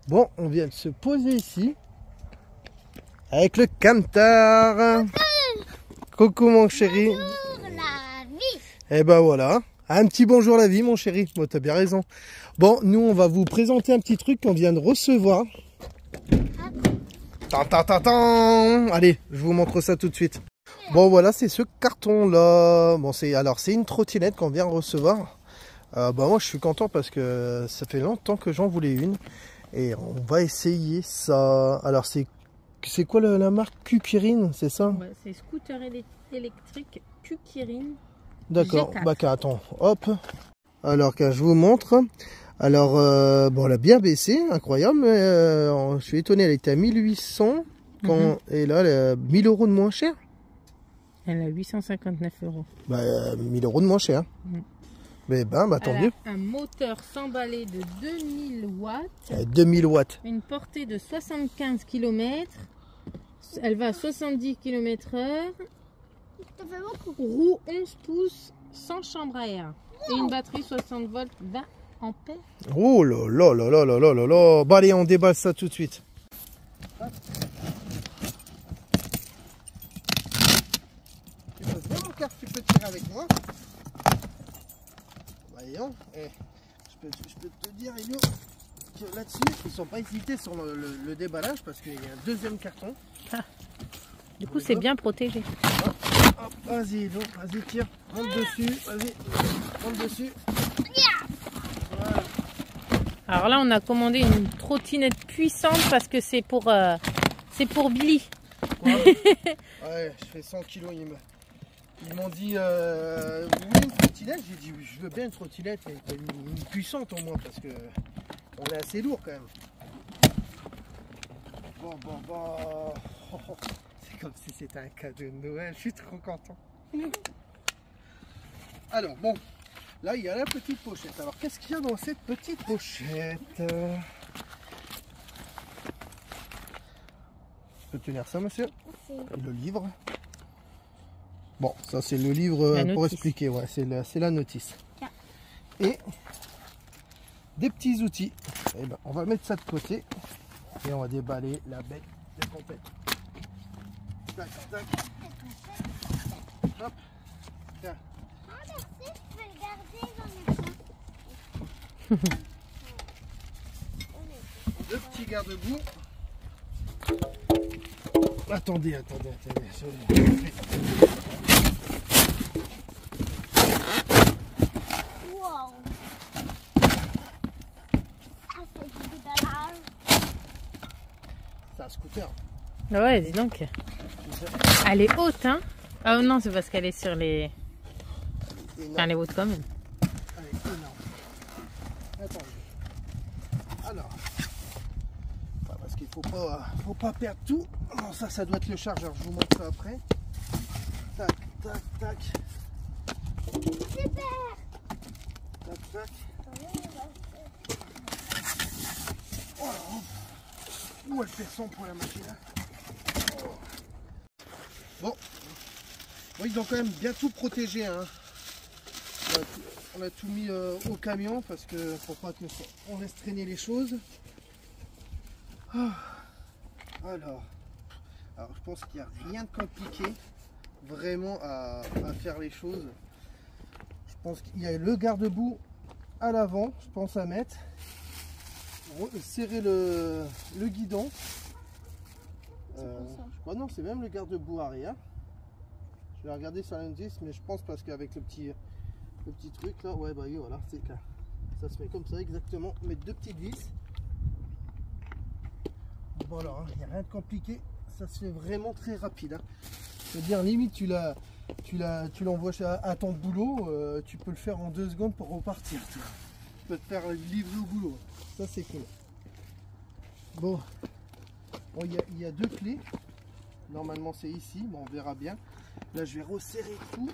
Bon, on vient de se poser ici. Avec le camtar. Coucou mon chéri. Bonjour la vie. Et ben voilà. Un petit bonjour la vie mon chéri. Bon, t'as bien raison. Bon, nous on va vous présenter un petit truc qu'on vient de recevoir. Allez, je vous montre ça tout de suite. Bon voilà, c'est ce carton là. Bon, c'est une trottinette qu'on vient de recevoir. Moi je suis content parce que ça fait longtemps que j'en voulais une. Et on va essayer ça. Alors c'est quoi la marque? Kukirin, c'est ça? Ouais, c'est scooter électrique Kukirin. D'accord, G4. bah attends, hop. Alors que je vous montre. Alors, bon, elle a bien baissé, incroyable. Je suis étonné, elle était à 1800. Et là, elle a 1000 € de moins cher. Elle a 859 €. Bah, 1000 € de moins cher. Mais tant Elle mieux. a un moteur s'emballer de 2000 watts. 2000 watts. Une portée de 75 km. Elle va à 70 km/h. Ça fait beaucoup. Roue 11 pouces sans chambre à air. Et une batterie 60 volts 20 ampères. Oh là là là là là là là là. Bon, allez, on déballe ça tout de suite. Tu poses bien mon car, tu peux tirer avec moi. Voyons, je peux te dire, Elio, que là-dessus, ils ne sont pas hésités sur le déballage parce qu'il y a un deuxième carton. Du coup, c'est bien protégé. Hop, vas-y, Elio, vas-y, tire, rentre dessus, vas-y, rentre dessus. Voilà. Alors là, on a commandé une trottinette puissante parce que c'est pour Billy. Ouais, je fais 100 kilos, ils m'ont dit, vous voulez une trottinette? J'ai dit, je veux bien une trottinette, mais une puissante au moins, parce que on est assez lourd quand même. Bon. C'est comme si c'était un cadeau de Noël, je suis trop content. Alors, bon, là, il y a la petite pochette. Alors, qu'est-ce qu'il y a dans cette petite pochette? Je peux tenir ça, monsieur? Merci. Et le livre. Bon, ça c'est le livre pour expliquer, ouais, c'est la notice. Et des petits outils. Et ben, on va mettre ça de côté et on va déballer la bête de compète. Tac, tac. Hop. Tiens. Ah merci, je peux le garder dans mes mains. Deux petits garde-boue. Attendez. Wow. Ah, c'est du déballage. C'est un scooter. Ouais, dis donc. Elle est haute, hein? Ah non, c'est parce qu'elle est sur les... Enfin, elle est haute quand même. Elle est énorme. Attendez. Alors. Parce qu'il faut pas perdre tout. Oh, ça doit être le chargeur. Je vous montre ça après. Tac. Super. Tac. Oh, où elle fait son pour la machine là. Oh. Bon, ils ont quand même bien tout protégé, hein. On a tout mis au camion parce que pour pas que on laisse traîner les choses. Alors je pense qu'il n'y a rien de compliqué vraiment à faire les choses. Je pense qu'il y a le garde-boue à l'avant, je pense à mettre. Serrer le guidon. Je crois non, c'est même le garde-boue arrière. Je vais regarder sur l'indice, mais je pense parce qu'avec le petit truc là, ouais bah oui, voilà, c'est clair. Ça se met comme ça exactement. Mettre deux petites vis. Voilà, il n'y a rien de compliqué. Ça se fait vraiment très rapide. Hein. Je veux dire, limite tu l'envoies à ton boulot, tu peux le faire en 2 secondes pour repartir. Tu peux te faire livrer au boulot. Ça c'est cool. Bon, il y a 2 clés. Normalement c'est ici, bon, on verra bien. Là je vais resserrer tout.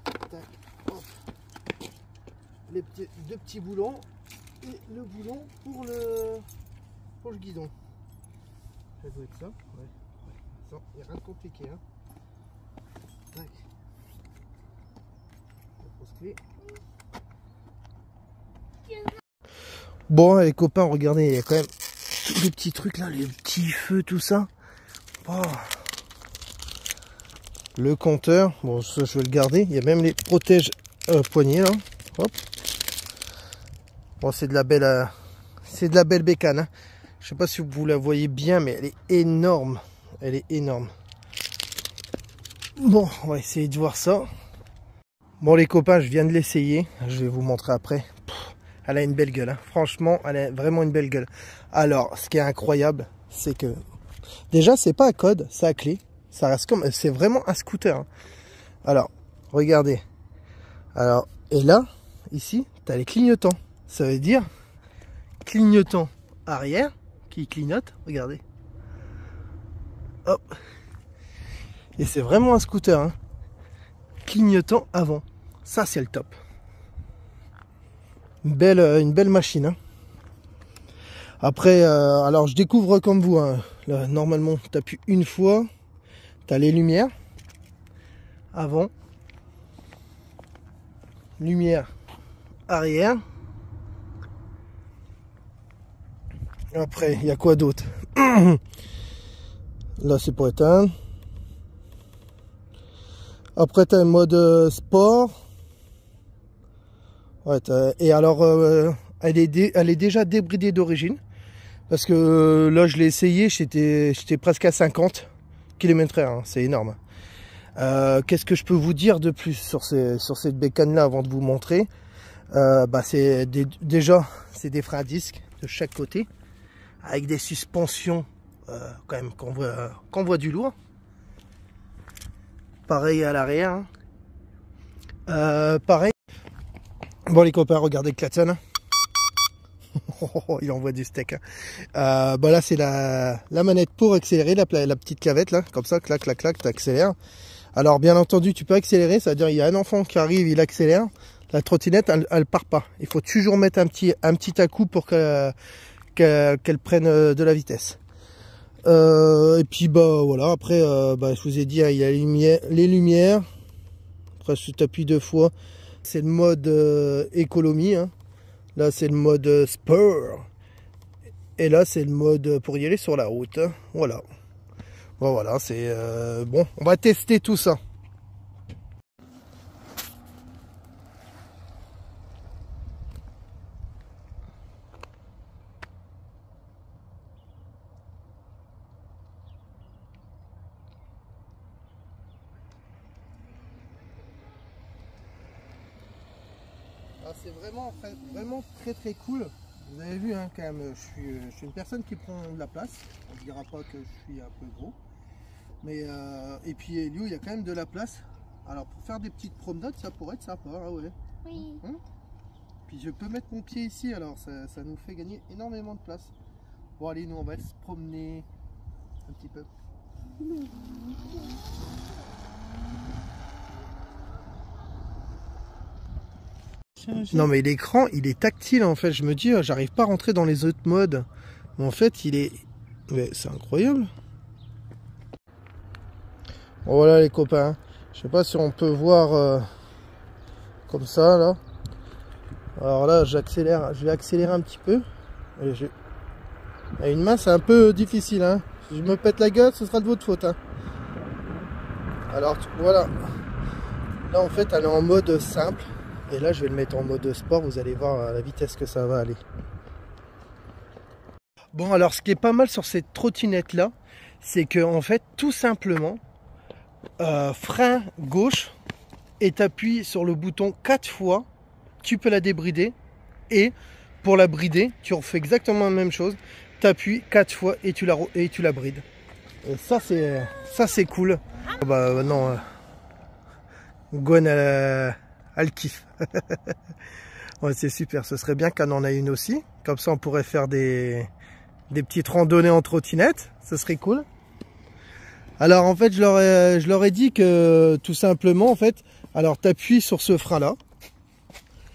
Tac, hop. Les 2 petits boulons et le boulon pour le guidon. Ça doit être ça. Ouais. Ça, il n'y a rien de compliqué. Hein. Tac. La grosse clé. Bon les copains, regardez, il y a quand même tous les petits trucs là, les petits feux, tout ça. Oh. Le compteur, bon ça je vais le garder. Il y a même les protèges poignets là. Hop. Bon c'est de la belle bécane. Hein. Je sais pas si vous la voyez bien, mais elle est énorme. Elle est énorme. Bon, on va essayer de voir ça. Bon les copains, je viens de l'essayer. Je vais vous montrer après. Elle a une belle gueule. Hein. Franchement, elle a vraiment une belle gueule. Alors, ce qui est incroyable, c'est que déjà, c'est pas à code, c'est à clé. Ça reste comme, c'est vraiment un scooter. Hein. Alors, regardez. Alors, et là, ici, tu as les clignotants. Ça veut dire clignotant arrière qui clignote. Regardez. Hop. Et c'est vraiment un scooter. Hein. Clignotant avant. Ça, c'est le top. Une belle machine. Hein. Après, alors je découvre comme vous. Hein. Là, normalement, tu appuies une fois. Tu as les lumières. Avant. Lumière arrière. Après, il y a quoi d'autre? Là, c'est pour éteindre. Après, tu as le mode sport. Ouais, et alors, elle est déjà débridée d'origine. Parce que là, je l'ai essayé, j'étais presque à 50 km/h. Hein, c'est énorme. Qu'est-ce que je peux vous dire de plus sur cette bécane-là avant de vous montrer? Bah, déjà, c'est des freins à disque de chaque côté. Avec des suspensions, quand même, qu'on voit du lourd. Pareil à l'arrière. Hein. Pareil. Bon les copains, regardez Klaxon. Il envoie du steak. Hein. Bah là c'est la manette pour accélérer, la petite clavette là, comme ça, clac, clac, clac, tu accélères. Alors bien entendu, tu peux accélérer, ça veut dire il y a un enfant qui arrive, il accélère. La trottinette, elle part pas. Il faut toujours mettre un petit à-coup pour qu'elle prenne de la vitesse. Et puis bah voilà, après bah, je vous ai dit, il y a les lumières. Après si tu appuies 2 fois. C'est le mode économie. Hein. Là, c'est le mode sport. Et là, c'est le mode pour y aller sur la route. Hein. Voilà. Bon, voilà, c'est bon. On va tester tout ça. C'est vraiment très cool. Vous avez vu hein, quand même, je suis une personne qui prend de la place. On ne dira pas que je suis un peu gros. Mais et puis lui, il y a quand même de la place. Alors pour faire des petites promenades, ça pourrait être sympa. Hein, ouais. Oui. Hein, puis je peux mettre mon pied ici, alors ça nous fait gagner énormément de place. Bon allez, nous on va se promener un petit peu. Non mais l'écran il est tactile en fait, je me dis j'arrive pas à rentrer dans les autres modes, mais en fait il est, c'est incroyable. Bon, voilà les copains, je sais pas si on peut voir comme ça là. Alors là j'accélère, je vais accélérer un petit peu. Et une main c'est un peu difficile hein. Si je me pète la gueule ce sera de votre faute hein. Alors voilà, là en fait elle est en mode simple. Et là, je vais le mettre en mode sport. Vous allez voir à la vitesse que ça va aller. Bon, alors ce qui est pas mal sur cette trottinette là, c'est que en fait, tout simplement, frein gauche et tu appuies sur le bouton 4 fois, tu peux la débrider. Et pour la brider, tu refais exactement la même chose. Tu appuies 4 fois et tu la brides. Et ça, c'est cool. Bah non, Gwen, elle kiffe. Ouais, c'est super, ce serait bien qu'on en ait une aussi. Comme ça, on pourrait faire des petites randonnées en trottinette. Ce serait cool. Alors, en fait, je leur ai dit que tout simplement, en fait, alors tu appuies sur ce frein-là.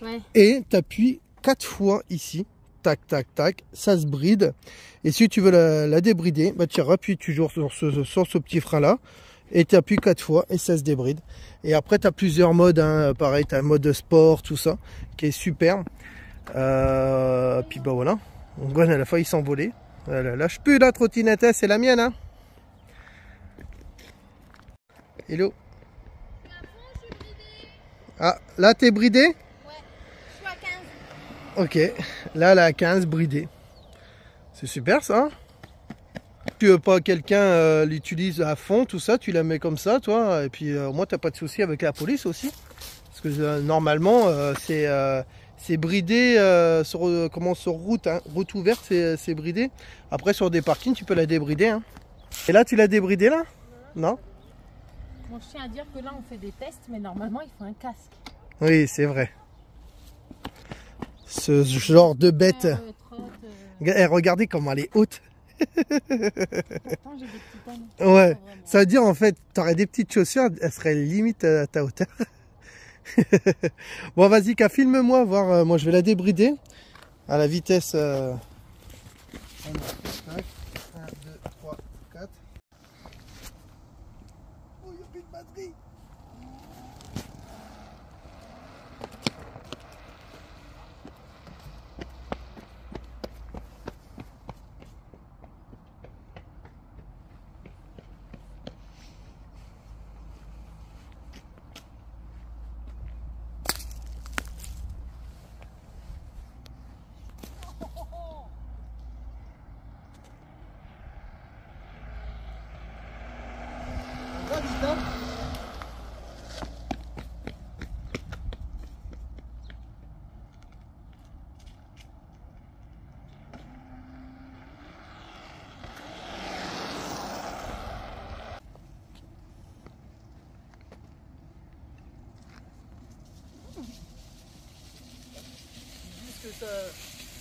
Ouais. Et tu appuies 4 fois ici. Tac, tac, tac. Ça se bride. Et si tu veux la débrider, bah, tu appuies toujours sur ce petit frein-là. Et tu appuies 4 fois et ça se débride. Et après tu as plusieurs modes, hein. Pareil, tu as un mode sport, tout ça, qui est super. Puis bah voilà. Gwen à la fois il s'envolait. Elle lâche plus la trottinette, c'est la mienne. Hein. Hello. Ah, là t'es bridé? Ouais, je suis à 15. Ok, là elle est à 15 bridé. C'est super ça. Tu veux pas quelqu'un l'utilise à fond, tout ça, tu la mets comme ça, toi, et puis au moins t'as pas de souci avec la police aussi. Parce que normalement c'est bridé sur route, hein. Route ouverte c'est bridé. Après sur des parkings tu peux la débrider. Hein. Et là tu l'as débridé là? Non? Bon, je tiens à dire que là on fait des tests, mais normalement il faut un casque. Oui, c'est vrai. Ce genre de bête. Regardez comment elle est haute. Pourtant, j'ai des petits talons. Ouais, ça veut dire en fait, tu aurais des petites chaussures, elles seraient limite à ta hauteur. Bon, vas-y, filme-moi, voir. Moi, je vais la débrider à la vitesse. 1, 2, 3, 4. Oh, il n'y a plus de batterie.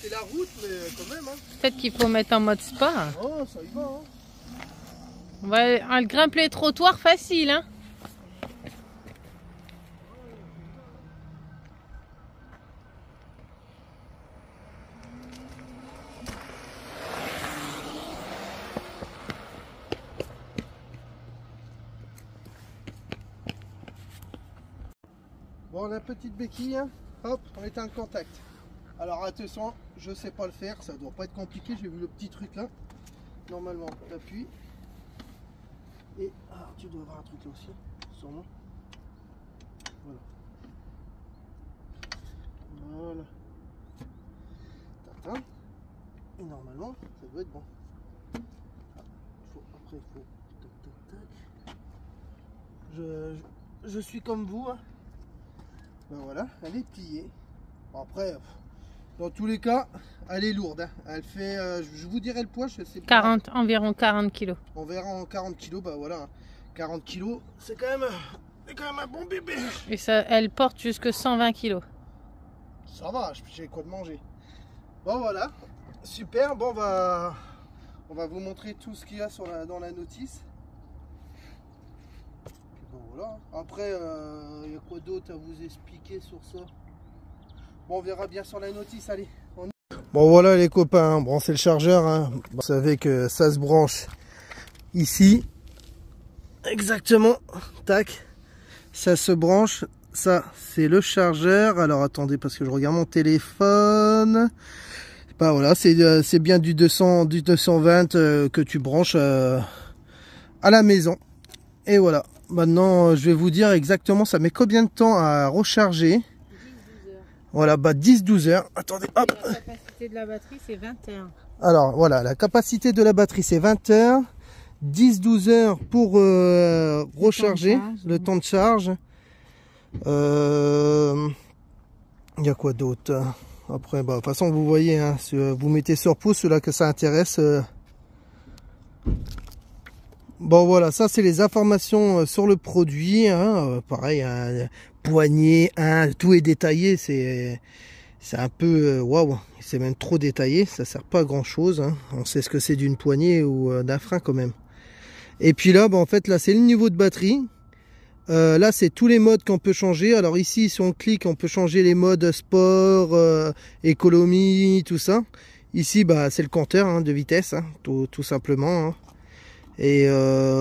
C'est la route, mais quand même. Hein. Peut-être qu'il faut mettre en mode spa. Oh, ça y va. Hein. Ouais, elle grimpe les trottoirs facile. Hein. Bon, la petite béquille, hein. Hop, on est en contact. Alors attention, je sais pas le faire, ça doit pas être compliqué, j'ai vu le petit truc là. Normalement, tu appuies. Et tu dois avoir un truc là aussi, sûrement. Voilà. Voilà. T'atteins. Et normalement, ça doit être bon. Après, il faut... Tac, tac, tac. Je suis comme vous. Hein. Ben voilà, elle est pliée. Bon, après... Dans tous les cas, elle est lourde. Hein. Elle fait, je vous dirai le poids, je sais pas. Environ 40 kg. On verra en 40 kg, bah voilà. 40 kg, c'est quand même un bon bébé. Et ça, elle porte jusque 120 kg. Ça va, j'ai quoi de manger. Bon voilà, super. Bon, on va vous montrer tout ce qu'il y a dans la notice. Bon, voilà. Après, il y a quoi d'autre à vous expliquer sur ça? Bon, on verra bien sur la notice, allez. Bon voilà les copains, bon c'est le chargeur, hein. Vous savez que ça se branche ici, exactement, tac, ça se branche, ça c'est le chargeur. Alors attendez parce que je regarde mon téléphone, bah voilà, c'est bien du 220 que tu branches à la maison. Et voilà, maintenant je vais vous dire exactement ça met combien de temps à recharger. Voilà, bah 10-12 heures. Attendez, hop. La capacité de la batterie, c'est 20 heures. Alors, voilà, la capacité de la batterie, c'est 20 heures. 10-12 heures pour recharger, le temps de charge. Il y a quoi d'autre? Après, bah, de toute façon, vous voyez, hein, si vous mettez sur pouce, ceux-là que ça intéresse. Bon, voilà, ça, c'est les informations sur le produit. Hein, pareil, hein, poignée, hein, tout est détaillé. C'est un peu waouh, c'est même trop détaillé. Ça sert pas à grand chose. Hein. On sait ce que c'est d'une poignée ou d'un frein quand même. Et puis là, bah, en fait, là, c'est le niveau de batterie. Là, c'est tous les modes qu'on peut changer. Alors ici, si on clique, on peut changer les modes sport, économie, tout ça. Ici, bah, c'est le compteur hein, de vitesse, hein, tout simplement. Hein. Et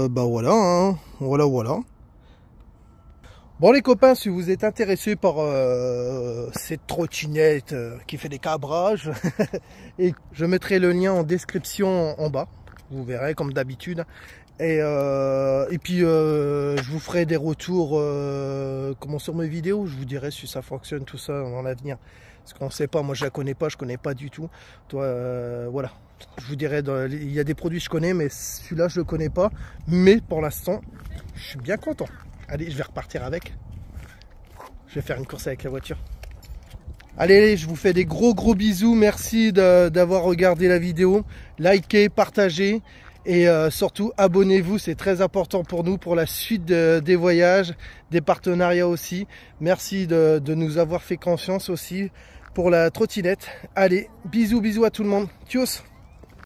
bah voilà, hein. Voilà. Bon les copains, si vous êtes intéressés par cette trottinette qui fait des cabrages, et je mettrai le lien en description en bas, vous verrez comme d'habitude. Et puis je vous ferai des retours comment sur mes vidéos, je vous dirai si ça fonctionne tout ça dans l'avenir. Parce qu'on ne sait pas, moi je la connais pas, je connais pas du tout. Toi, voilà, je vous dirai, il y a des produits que je connais, mais celui-là je le connais pas. Mais pour l'instant, je suis bien content. Allez, je vais repartir avec. Je vais faire une course avec la voiture. Allez, je vous fais des gros bisous. Merci d'avoir regardé la vidéo. Likez, partagez. Et surtout, abonnez-vous, c'est très important pour nous, pour la suite des voyages, des partenariats aussi. Merci de nous avoir fait confiance aussi pour la trottinette. Allez, bisous à tout le monde. Tchuss!